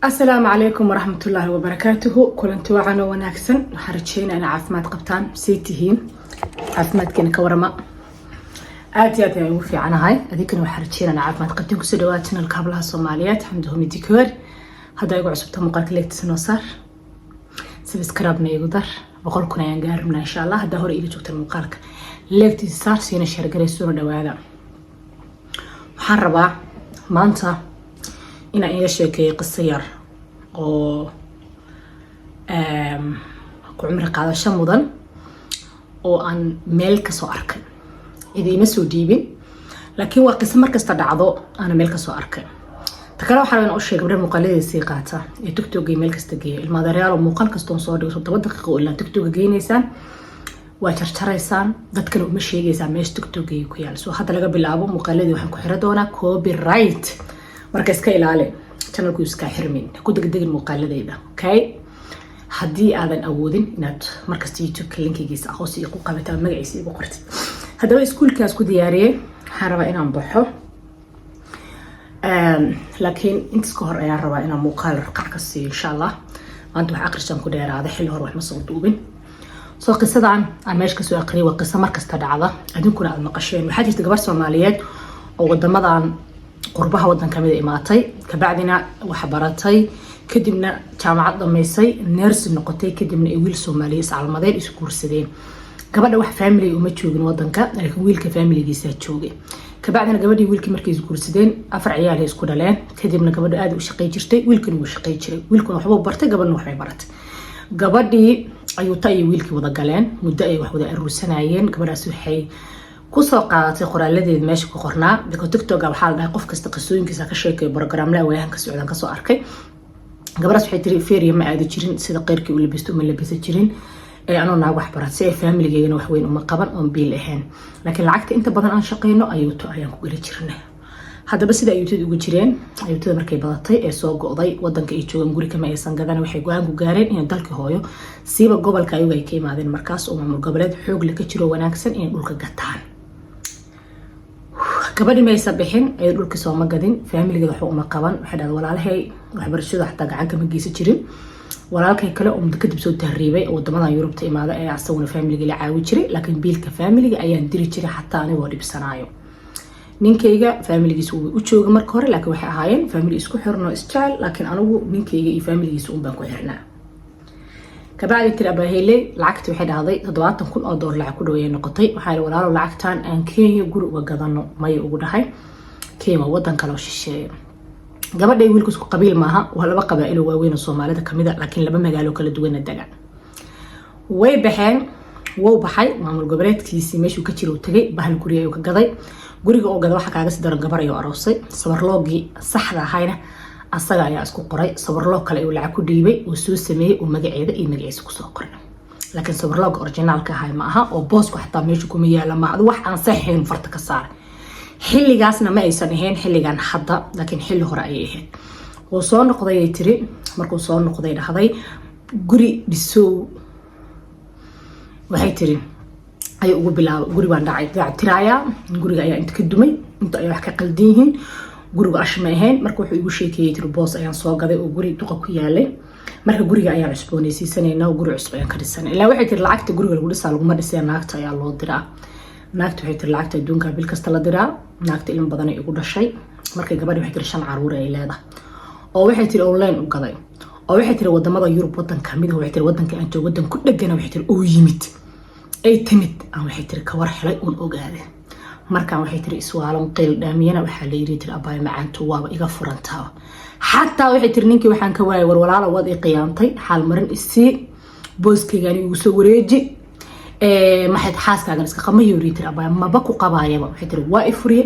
السلام عليكم ورحمة الله وبركاته. كلنتي وعنا وناكسن وحرجين أنا عافمات قبطان سيتهين عافمات كنا كورما آتي وفي عنا هاي أذيك إنه حرجين أنا عافمات قبطان كسدواتنا الكابلها الصوماليات عندهم ديكور هذا يقول عصبته مقالك تسنوصر سبسكرايبنا يقدر بقول كنا ينقاربنا إن شاء الله هذا هو اللي جبت المقالك ليك تسار سينا شرق ريسون دوالا محربة مانتا ina iga sheekeeyay qiso yar oo ku cumri qaadasho mudan oo aan meel ka soo arkay idima soo diibin laakiin waa qiso markasta dhacdo aan meel ka soo arkay takala waxa aan u sheegay gabdhaha muuqaaladeedii qaata ee TikTok meel kasta geeyay ilmaadareyaal muuqaal kasta oo soo dhigo 7 daqiiqo oo ilaa TikTok geenaysaan waa jarjaraysaan dadkana uma sheegaysaan meesha TikTok ku yaal soo hadda laga bilaabo muuqaaladii waxaan ku xira doonaa copyright marka iska ilaali channelku iska xirmin ku degdegin muuqaaladayda okay hadii aadan awoodin inaad markasta YouTube linkigiisa hoos igu qabataa magaciisa igu qortid hadaba iskuulkaas ku diyaariyay waxaan rabaa inaan baxo laakiin inta ka hor ayaan rabaa inaan muuqaal raqac ka siiyo insha Allah maanta wax aqrishan ku dheeraada xilli hore wax ma soo duubin soo qisadan aan meesha ka soo aqriyay waa qiso markasta dhacda adinkuna aad maqasheen waxa jirta gabar Soomaaliyeed oo wadamadan qurbaha wadan kamid imaatay kabacdina waxa baratay kadibna jaamacad dhameysay nurse noqotay kadibna ay wiil Soomaali iscalmadeen isku guursadeen gabadha wax family uma joogin wadanka laakiin wiilka family-giisa joogay kabacdina gabadhii wiilkii markay isku guursadeen afar ciyaal ay isku dhaleen kadibna gabadha aad u shaqay jirtay wiilkuna uu shaqay jiray wiilkuna waxba bartay gabadhna waxbay baratay gabadhii ayuu tay wiilkii wada galeen muddo ay wax wada aruursanayeen gabadhaas waxay kusoo qaadatay qoraaladeed meesha ku qornaa dadka TikTok waxa la dhahay qof kasta qisooyinkiisa ka sheekay program la waayan ka socdaan ka soo arkay gabadhaas waxay tiri feeriya ma aad jirin sida qeyrkii u labisto ma labisan jirin ee anoo naag wax baratay family-geena wax weyn uma qaban oo biil ahayn laakiin lacagta inta badan aan shaqeyno ayaan ku geli jirnay hadaba sida ayuutid ugu jireen ayuutada markay badatay ee soo go'day wadanka ay joogan guri kama aysan gadan waxay go'aan ku gaareen in dalka hooyo siiba gobolka ayaga ay ka imaadeen markaas oo maamul goboleed xoog la ka jiro wanaagsan in dhulka gataan gabadhi ma aysan bixin ay dhulka soo ma gadin family-ga wax uma qaban waxa dhaad walaalahay waxbarashada xataa gacan kama geysan jirin walaalkay kale oo muddo kadib soo tahriibay oo wadamada Yurubta imaada ee asaguna family-ga la caawi jiray laakiin biilka family-ga ayaan diri jiray xataa anigoo dhibsanaayo ninkayga family-giisa uu u joogay marka hore laakiin waxay ahaayeen family isku xirno isjaal laakiin anigu ninkayga iyo family-giisa un baan ku xirnaa kabacdi tiri abaheelay lacagtii waxay dhahday $70,000 lacag ku dhaweeyay noqotay waxa walaalo lacagtan aan Kenya guri uga gadano may ugu dhahay Kenya wadan kale oo shisheeye gabadhay wiilku isku qabiil maaha waa laba qabaa'il oo waaweyn oo Soomaalida kamid ah laakiin laba magaalo kala duwan degan way baxeen wuu baxay maamul goboleedkiisii meeshuu ka jiro tagay bahal guri ayuu ka gaday guriga oo gada waxa kaaga si daran gabar ayuu aroosay sabarloogii saxda ahayna asaga ayaa isku qoray sabarloog kale uu lacag ku dhiibay oo soo sameeyay oo magaceeda iyo magaciisa ku soo qoray laakiin sabarloog originalka ahay ma aha oo boosku xataa meesha kuma yaala ma wax aan saxeen farta ka saar xilligaasna ma aysan ahayn xilligan hadda laakiin xilli hore ay ahayd oo soo noqday ay tiri markuu soo noqday dhahday guri dhisow waxay tiri ay ugu bilaabo guri baan dhacay tiraaya guriga ayaa inta ka dumay inta ay wax ka qaldan yihiin guriga ashma ahayn marka wuxuu igu sheekeeyay tiri boos ayaan soo gaday oo guri duqa ku yaalay marka guriga ayaan cusboonaysiisanayna oo guri cusub ayaan ka dhisanay ilaa waxay tiri lacagta guriga lagu dhisaa laguma dhisay naagta ayaa loo diraa naagta waxay tiri lacagta adduunka bil kasta la diraa naagta ilmo badan ay ugu dhashay markay gabadhi waxay tiri 5 caruur ay leedahay oo waxay tiri online u gaday oo waxay tiri wadamada Yurub wadan kamid ah waxay tiri wadanka aan joogo wadan ku dhagan waxay tiri oo yimid ay timid aan waxay tiri ka war helay oo ogaadeen markaan waxay tiri iswaalan qeyl dhaamiyana waxa la yiri tiri abaay macaantu waaba iga furantaa xataa waxay tiri ninkii waxaan ka waayay war walaalo wad i qiyaantay xal marin isii booskaygaani ugu soo wareeji maxay xaaskaagan iska qamay yiri tiri abaay maba ku qabaayaba waxay tiri waa i furiye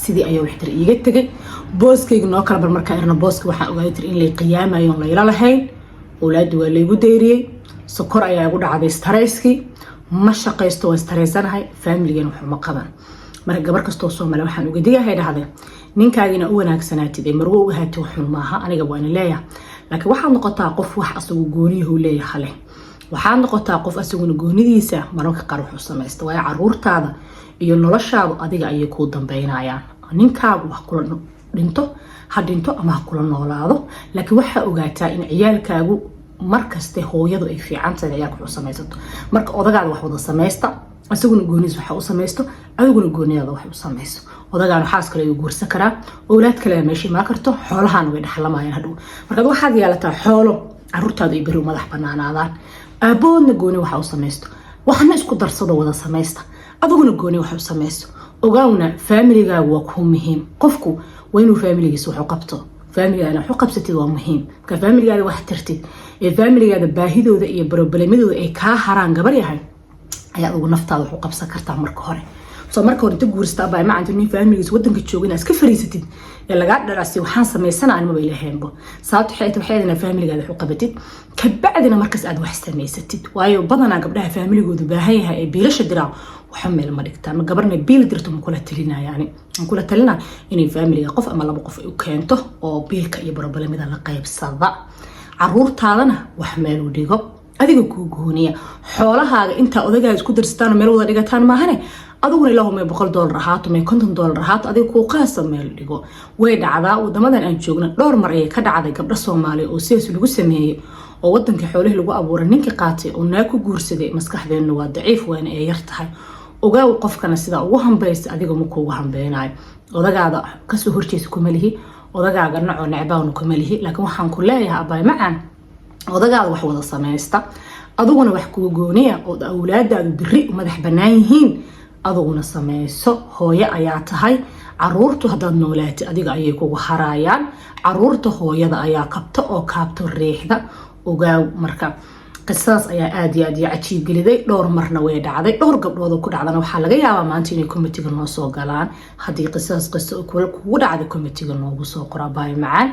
sidii ayuu waxay tiri iga tagay booskayga noo kala bar markaa irna booska waxaan ogaaday tiri in la qiyaamayo la ila lahayn awlaad waa la igu deyriyay sokor ayaa igu dhacday starayski ma shaqaysto waa stareysanahay family-gan wax ma qaban marka gabar kasto Soomaali waxaan uga digahay dhahday ninkaagina u wanaagsanaatid ee marwo u haato xun maaha aniga waan leeyahay laakiin waxaad noqotaa qof wax asagu gooniyo leeyahay waxaad noqotaa qof asaguna goonidiisa mararka qaar wuxuu sameeyay waa caruurtaada iyo noloshaadu adiga ayay ku dambeynayaan ninkaagu wax kula dhinto ha dhinto ama ha kula noolaado laakiin waxaa ogaataa in ciyaalkaagu markaste hooyadu ay fiican tahay ciyaalka wax u samaysato marka odagaada wax wada samaysta asaguna gooniis waxa u samaysto adiguna gooniyada wax u samayso odagaana xaas kale uu guursan karaa awlaad kale meesha ma karto xoolahan way dhaxlamayaan hadhow marka waxaad yeelataa xoolo caruurtaadu ay bari madax banaanaadaan aaboodna gooni waxa u samaysto waxna isku darsado wada samaysta adiguna gooni waxa u samaysto ogaawna familigaagu waa ku muhiim qofku waa inuu familigiisa wax u qabto familigaana wax u qabsatid waa muhiim ka familigaada wax tartid ee familigaada baahidooda iyo problemadooda ay ka haraan gabar yahay ayaa ugu naftaada wax u qabsan kartaa marka hore soo marka hore inta guurista abay ma aantu nin familigiisa wadanka joogina iska fariisatid ee laga dhalaasay waxaan sameysana aan ma ilaaheynbo sababta waxay familigaada wax u qabatid ka bacdina markaas aad wax samaysatid waayo badanaa gabdhaha familigoodu baahan yahay ee biilasha diraa waxa meel ma dhigtaan ma gabarna biil dirto ma kula talinayaan aan kula talina inay familiga qof ama laba qof u keento oo biilka iyo problemada la qaybsada caruurtaadana wax meel u dhigo adiga ku gooniya xoolahaaga inta odagaaga isku darstaan meel wada dhigataan maahane aduguna ilaahu may $100 ahaato may $50 ahaato adiga ku qaasa meel dhigo way dhacdaa wadamadan aan joogna dhowr mar ay ka dhacday gabdho Soomaali oo sidaas lagu sameeyay oo wadanka xoolaha lagu abuuray ninka qaatay oo naa ku guursaday maskaxdeena waa daciif waana ay yar tahay ogaaw qofkana sida ugu hambaysta adiga ma kuugu hambeenayo odagaada ka soo horjees kuma lihi odagaaga naco nacbaan kuma lihi laakiin waxaan ku leeyahay abay macaan odagaada wax wada sameeysta aduguna wax ku gooniya oo awlaadaadu biri madax banaan yihiin aduguna sameeyso hooyo ayaa tahay caruurtu haddaad noolaatay adiga ayay kugu harayaan caruurta hooyada ayaa qabta oo kaabto riixda ogaaw marka qisas ayaa aad iyo aad cajiib geliday dhowr marna way dhacday dhowr gabdhood oo ku dhacdana waxa laga yaabaa maanta inay committee noo soo galaan hadii qisas kugu dhacday committee noogu soo qora baay macaan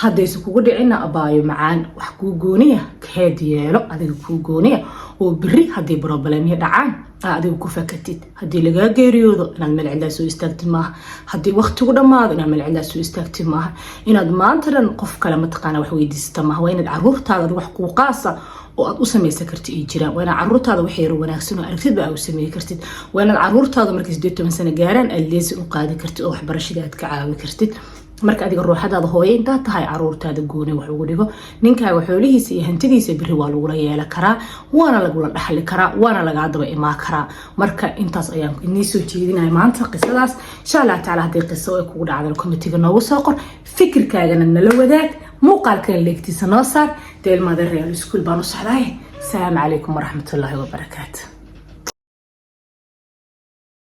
haddayse kugu dhicina abaayo macaan wax kuu gooniya kaheed yeelo adiga kuu gooniya oo biri haddii problemyo dhacaan adiga ku fakatid haddii lagaa geeriyoodo inaad meel cidlaa soo istaagtid maaha haddii waqtigu dhammaado inaad meel cidlaa soo istaagtid maaha inaad maanta dhan qof kale mataqaana wax weydiisata maaha waa inaad caruurtaada wax kuu qaasa oo aad u samaysan kartid ay jiraan waa inaad caruurtaada wax yar wanaagsan oo aragtid baa u sameey kartid waa inaad caruurtaada markay 18 sano gaaraan aad leesin u qaadi kartid oo waxbarashada aad ka caawi kartid marka adiga ruuxadaada hooyo inta tahay caruurtaada gooni wax ugu dhigo ninkaaga xoolihiisa iyo hantidiisa biri waa lagu yeelan karaa waana lagu dhaxli karaa waana laga daba imaa karaa marka intaas ayaan idin soo jeedinay maanta qisadaas insha Allah taala hadii qiso ay kugu dhacdo committee noogu soo qor fikirkaagana nala wadaag muuqaalkan leegtiisa noo saar deelmada real school baan u socdaay السلام عليكم ورحمة الله وبركاته.